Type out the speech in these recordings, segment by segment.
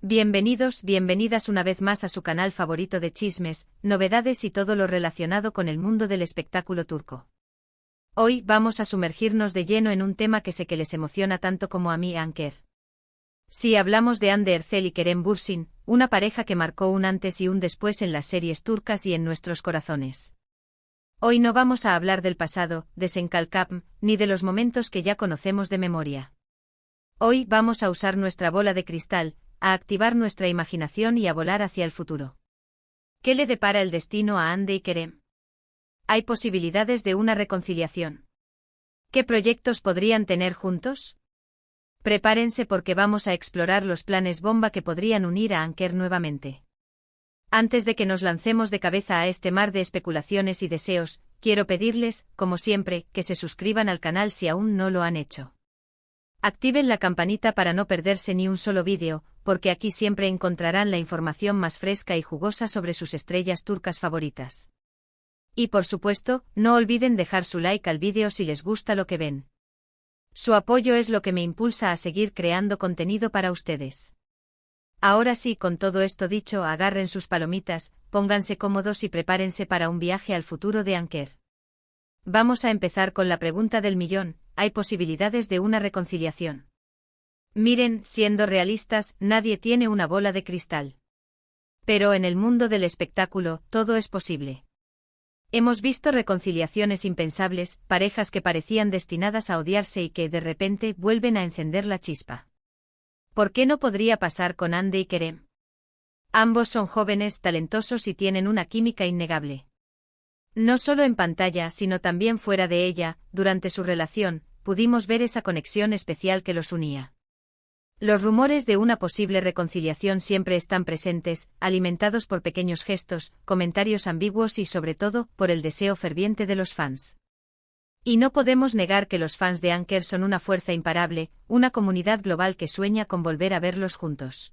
Bienvenidos, bienvenidas una vez más a su canal favorito de chismes, novedades y todo lo relacionado con el mundo del espectáculo turco. Hoy vamos a sumergirnos de lleno en un tema que sé que les emociona tanto como a mí, Anker. Sí, hablamos de Hande Erçel y Kerem Bürsin, una pareja que marcó un antes y un después en las series turcas y en nuestros corazones. Hoy no vamos a hablar del pasado, de Senkalkapm, ni de los momentos que ya conocemos de memoria. Hoy vamos a usar nuestra bola de cristal, a activar nuestra imaginación y a volar hacia el futuro. ¿Qué le depara el destino a Hande y Kerem? ¿Hay posibilidades de una reconciliación? ¿Qué proyectos podrían tener juntos? Prepárense porque vamos a explorar los planes bomba que podrían unir a Anker nuevamente. Antes de que nos lancemos de cabeza a este mar de especulaciones y deseos, quiero pedirles, como siempre, que se suscriban al canal si aún no lo han hecho. Activen la campanita para no perderse ni un solo vídeo, porque aquí siempre encontrarán la información más fresca y jugosa sobre sus estrellas turcas favoritas. Y por supuesto, no olviden dejar su like al vídeo si les gusta lo que ven. Su apoyo es lo que me impulsa a seguir creando contenido para ustedes. Ahora sí, con todo esto dicho, agarren sus palomitas, pónganse cómodos y prepárense para un viaje al futuro de Anker. Vamos a empezar con la pregunta del millón: ¿hay posibilidades de una reconciliación? Miren, siendo realistas, nadie tiene una bola de cristal. Pero en el mundo del espectáculo, todo es posible. Hemos visto reconciliaciones impensables, parejas que parecían destinadas a odiarse y que de repente vuelven a encender la chispa. ¿Por qué no podría pasar con Hande y Kerem? Ambos son jóvenes, talentosos y tienen una química innegable. No solo en pantalla, sino también fuera de ella, durante su relación, pudimos ver esa conexión especial que los unía. Los rumores de una posible reconciliación siempre están presentes, alimentados por pequeños gestos, comentarios ambiguos y sobre todo, por el deseo ferviente de los fans. Y no podemos negar que los fans de Anker son una fuerza imparable, una comunidad global que sueña con volver a verlos juntos.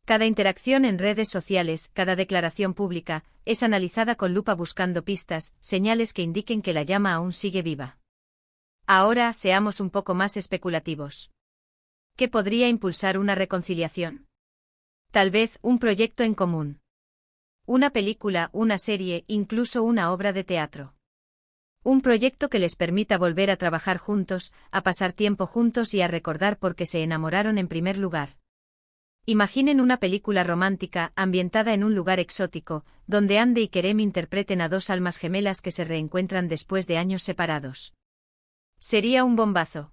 Cada interacción en redes sociales, cada declaración pública, es analizada con lupa buscando pistas, señales que indiquen que la llama aún sigue viva. Ahora, seamos un poco más especulativos. ¿Qué podría impulsar una reconciliación? Tal vez un proyecto en común. Una película, una serie, incluso una obra de teatro. Un proyecto que les permita volver a trabajar juntos, a pasar tiempo juntos y a recordar por qué se enamoraron en primer lugar. Imaginen una película romántica, ambientada en un lugar exótico, donde Hande y Kerem interpreten a dos almas gemelas que se reencuentran después de años separados. Sería un bombazo.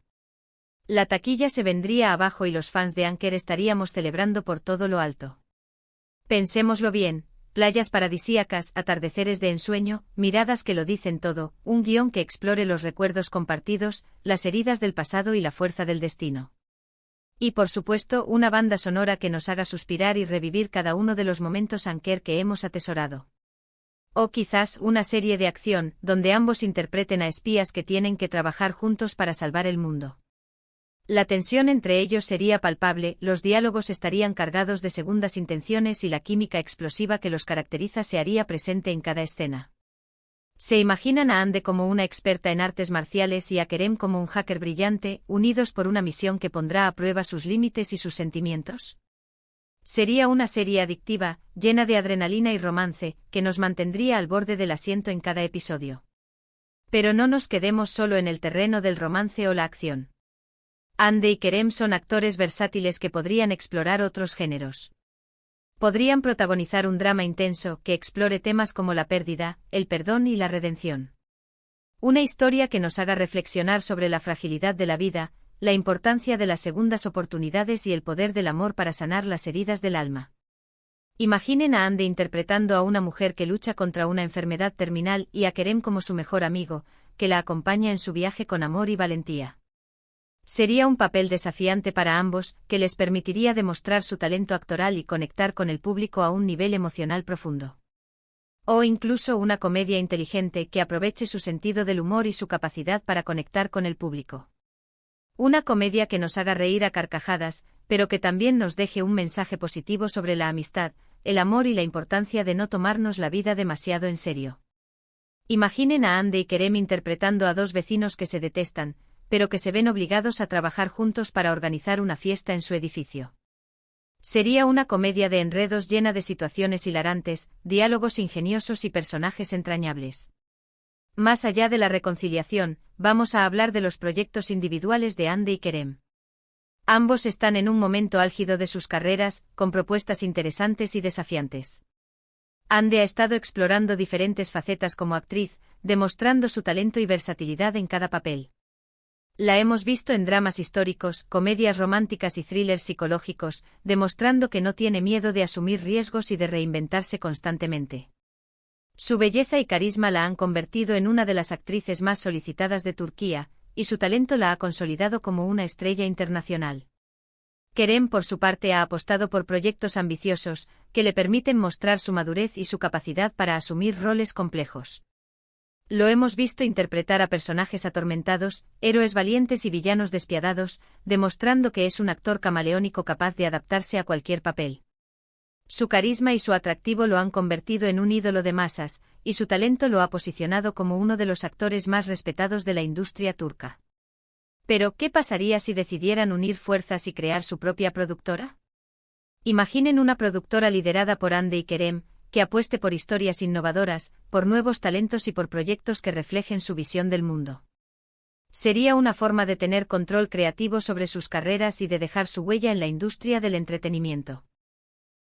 La taquilla se vendría abajo y los fans de Anker estaríamos celebrando por todo lo alto. Pensémoslo bien: playas paradisíacas, atardeceres de ensueño, miradas que lo dicen todo, un guión que explore los recuerdos compartidos, las heridas del pasado y la fuerza del destino. Y por supuesto, una banda sonora que nos haga suspirar y revivir cada uno de los momentos Anker que hemos atesorado. O quizás una serie de acción, donde ambos interpreten a espías que tienen que trabajar juntos para salvar el mundo. La tensión entre ellos sería palpable, los diálogos estarían cargados de segundas intenciones y la química explosiva que los caracteriza se haría presente en cada escena. ¿Se imaginan a Hande como una experta en artes marciales y a Kerem como un hacker brillante, unidos por una misión que pondrá a prueba sus límites y sus sentimientos? Sería una serie adictiva, llena de adrenalina y romance, que nos mantendría al borde del asiento en cada episodio. Pero no nos quedemos solo en el terreno del romance o la acción. Hande y Kerem son actores versátiles que podrían explorar otros géneros. Podrían protagonizar un drama intenso que explore temas como la pérdida, el perdón y la redención. Una historia que nos haga reflexionar sobre la fragilidad de la vida, la importancia de las segundas oportunidades y el poder del amor para sanar las heridas del alma. Imaginen a Hande interpretando a una mujer que lucha contra una enfermedad terminal y a Kerem como su mejor amigo, que la acompaña en su viaje con amor y valentía. Sería un papel desafiante para ambos, que les permitiría demostrar su talento actoral y conectar con el público a un nivel emocional profundo. O incluso una comedia inteligente que aproveche su sentido del humor y su capacidad para conectar con el público. Una comedia que nos haga reír a carcajadas, pero que también nos deje un mensaje positivo sobre la amistad, el amor y la importancia de no tomarnos la vida demasiado en serio. Imaginen a Hande y Kerem interpretando a dos vecinos que se detestan, pero que se ven obligados a trabajar juntos para organizar una fiesta en su edificio. Sería una comedia de enredos llena de situaciones hilarantes, diálogos ingeniosos y personajes entrañables. Más allá de la reconciliación, vamos a hablar de los proyectos individuales de Hande y Kerem. Ambos están en un momento álgido de sus carreras, con propuestas interesantes y desafiantes. Hande ha estado explorando diferentes facetas como actriz, demostrando su talento y versatilidad en cada papel. La hemos visto en dramas históricos, comedias románticas y thrillers psicológicos, demostrando que no tiene miedo de asumir riesgos y de reinventarse constantemente. Su belleza y carisma la han convertido en una de las actrices más solicitadas de Turquía, y su talento la ha consolidado como una estrella internacional. Kerem, por su parte, ha apostado por proyectos ambiciosos, que le permiten mostrar su madurez y su capacidad para asumir roles complejos. Lo hemos visto interpretar a personajes atormentados, héroes valientes y villanos despiadados, demostrando que es un actor camaleónico capaz de adaptarse a cualquier papel. Su carisma y su atractivo lo han convertido en un ídolo de masas, y su talento lo ha posicionado como uno de los actores más respetados de la industria turca. Pero, ¿qué pasaría si decidieran unir fuerzas y crear su propia productora? Imaginen una productora liderada por Hande y Kerem, que apueste por historias innovadoras, por nuevos talentos y por proyectos que reflejen su visión del mundo. Sería una forma de tener control creativo sobre sus carreras y de dejar su huella en la industria del entretenimiento.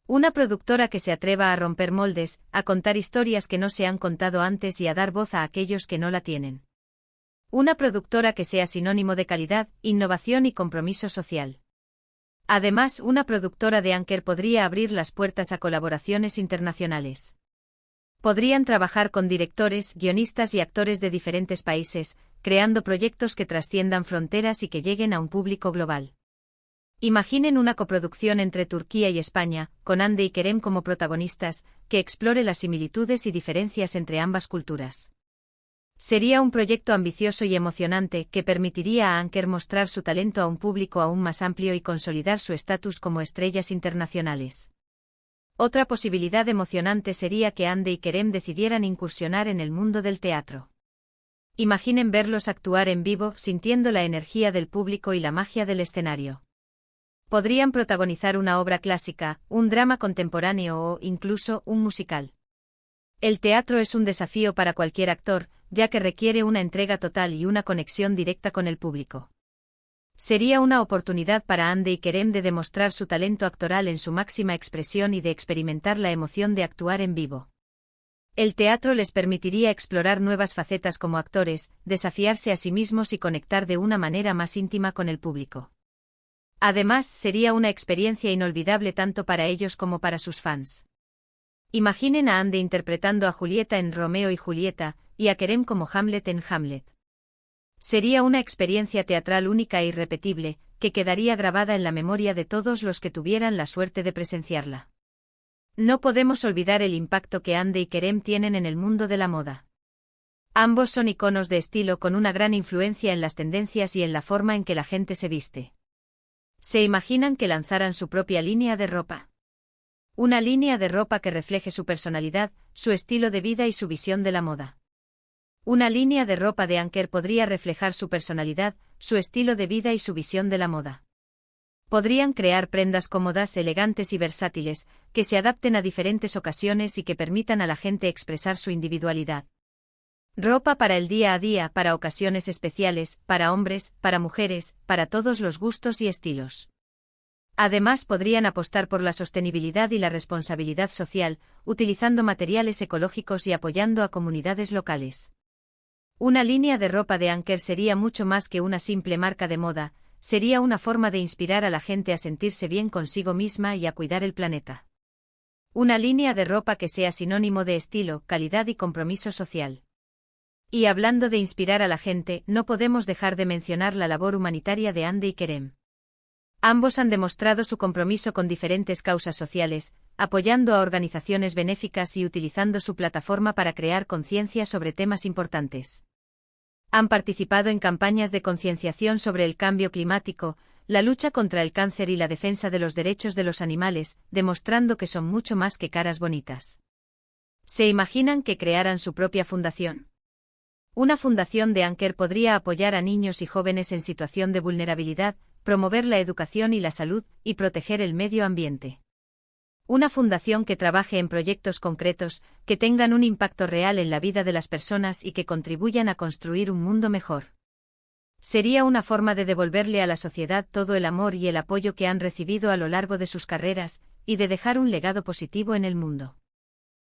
Una productora que se atreva a romper moldes, a contar historias que no se han contado antes y a dar voz a aquellos que no la tienen. Una productora que sea sinónimo de calidad, innovación y compromiso social. Además, una productora de Anker podría abrir las puertas a colaboraciones internacionales. Podrían trabajar con directores, guionistas y actores de diferentes países, creando proyectos que trasciendan fronteras y que lleguen a un público global. Imaginen una coproducción entre Turquía y España, con Hande y Kerem como protagonistas, que explore las similitudes y diferencias entre ambas culturas. Sería un proyecto ambicioso y emocionante que permitiría a Anker mostrar su talento a un público aún más amplio y consolidar su estatus como estrellas internacionales. Otra posibilidad emocionante sería que Hande y Kerem decidieran incursionar en el mundo del teatro. Imaginen verlos actuar en vivo, sintiendo la energía del público y la magia del escenario. Podrían protagonizar una obra clásica, un drama contemporáneo o, incluso, un musical. El teatro es un desafío para cualquier actor, ya que requiere una entrega total y una conexión directa con el público. Sería una oportunidad para Hande y Kerem de demostrar su talento actoral en su máxima expresión y de experimentar la emoción de actuar en vivo. El teatro les permitiría explorar nuevas facetas como actores, desafiarse a sí mismos y conectar de una manera más íntima con el público. Además, sería una experiencia inolvidable tanto para ellos como para sus fans. Imaginen a Hande interpretando a Julieta en Romeo y Julieta, y a Kerem como Hamlet en Hamlet. Sería una experiencia teatral única e irrepetible, que quedaría grabada en la memoria de todos los que tuvieran la suerte de presenciarla. No podemos olvidar el impacto que Hande y Kerem tienen en el mundo de la moda. Ambos son iconos de estilo con una gran influencia en las tendencias y en la forma en que la gente se viste. ¿Se imaginan que lanzaran su propia línea de ropa? Una línea de ropa que refleje su personalidad, su estilo de vida y su visión de la moda. Una línea de ropa de Anker podría reflejar su personalidad, su estilo de vida y su visión de la moda. Podrían crear prendas cómodas, elegantes y versátiles, que se adapten a diferentes ocasiones y que permitan a la gente expresar su individualidad. Ropa para el día a día, para ocasiones especiales, para hombres, para mujeres, para todos los gustos y estilos. Además, podrían apostar por la sostenibilidad y la responsabilidad social, utilizando materiales ecológicos y apoyando a comunidades locales. Una línea de ropa de Anker sería mucho más que una simple marca de moda, sería una forma de inspirar a la gente a sentirse bien consigo misma y a cuidar el planeta. Una línea de ropa que sea sinónimo de estilo, calidad y compromiso social. Y hablando de inspirar a la gente, no podemos dejar de mencionar la labor humanitaria de Hande y Kerem. Ambos han demostrado su compromiso con diferentes causas sociales, apoyando a organizaciones benéficas y utilizando su plataforma para crear conciencia sobre temas importantes. Han participado en campañas de concienciación sobre el cambio climático, la lucha contra el cáncer y la defensa de los derechos de los animales, demostrando que son mucho más que caras bonitas. ¿Se imaginan que crearan su propia fundación? Una fundación de Anker podría apoyar a niños y jóvenes en situación de vulnerabilidad, promover la educación y la salud, y proteger el medio ambiente. Una fundación que trabaje en proyectos concretos, que tengan un impacto real en la vida de las personas y que contribuyan a construir un mundo mejor. Sería una forma de devolverle a la sociedad todo el amor y el apoyo que han recibido a lo largo de sus carreras, y de dejar un legado positivo en el mundo.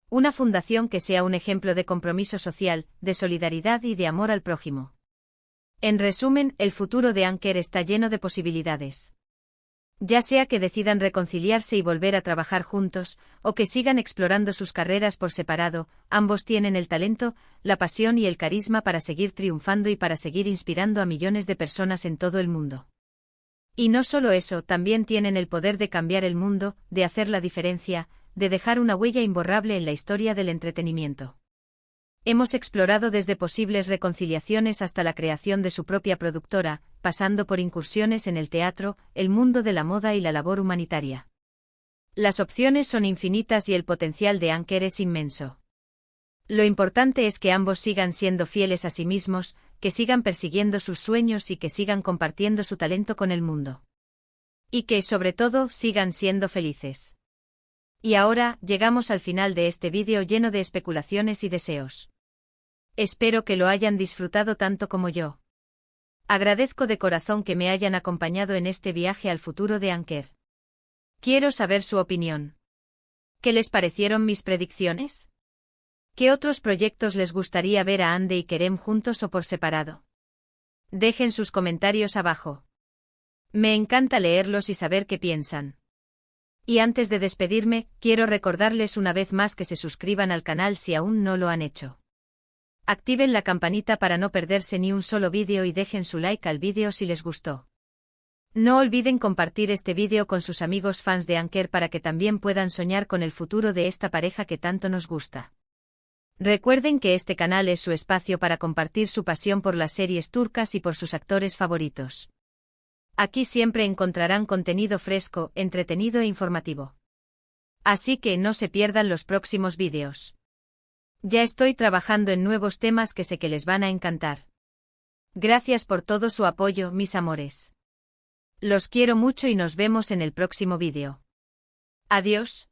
Una fundación que sea un ejemplo de compromiso social, de solidaridad y de amor al prójimo. En resumen, el futuro de Anker está lleno de posibilidades. Ya sea que decidan reconciliarse y volver a trabajar juntos, o que sigan explorando sus carreras por separado, ambos tienen el talento, la pasión y el carisma para seguir triunfando y para seguir inspirando a millones de personas en todo el mundo. Y no solo eso, también tienen el poder de cambiar el mundo, de hacer la diferencia, de dejar una huella imborrable en la historia del entretenimiento. Hemos explorado desde posibles reconciliaciones hasta la creación de su propia productora, pasando por incursiones en el teatro, el mundo de la moda y la labor humanitaria. Las opciones son infinitas y el potencial de Anker es inmenso. Lo importante es que ambos sigan siendo fieles a sí mismos, que sigan persiguiendo sus sueños y que sigan compartiendo su talento con el mundo. Y que, sobre todo, sigan siendo felices. Y ahora, llegamos al final de este vídeo lleno de especulaciones y deseos. Espero que lo hayan disfrutado tanto como yo. Agradezco de corazón que me hayan acompañado en este viaje al futuro de Anker. Quiero saber su opinión. ¿Qué les parecieron mis predicciones? ¿Qué otros proyectos les gustaría ver a Ande y Kerem juntos o por separado? Dejen sus comentarios abajo. Me encanta leerlos y saber qué piensan. Y antes de despedirme, quiero recordarles una vez más que se suscriban al canal si aún no lo han hecho. Activen la campanita para no perderse ni un solo vídeo y dejen su like al vídeo si les gustó. No olviden compartir este vídeo con sus amigos fans de Anker para que también puedan soñar con el futuro de esta pareja que tanto nos gusta. Recuerden que este canal es su espacio para compartir su pasión por las series turcas y por sus actores favoritos. Aquí siempre encontrarán contenido fresco, entretenido e informativo. Así que no se pierdan los próximos vídeos. Ya estoy trabajando en nuevos temas que sé que les van a encantar. Gracias por todo su apoyo, mis amores. Los quiero mucho y nos vemos en el próximo vídeo. Adiós.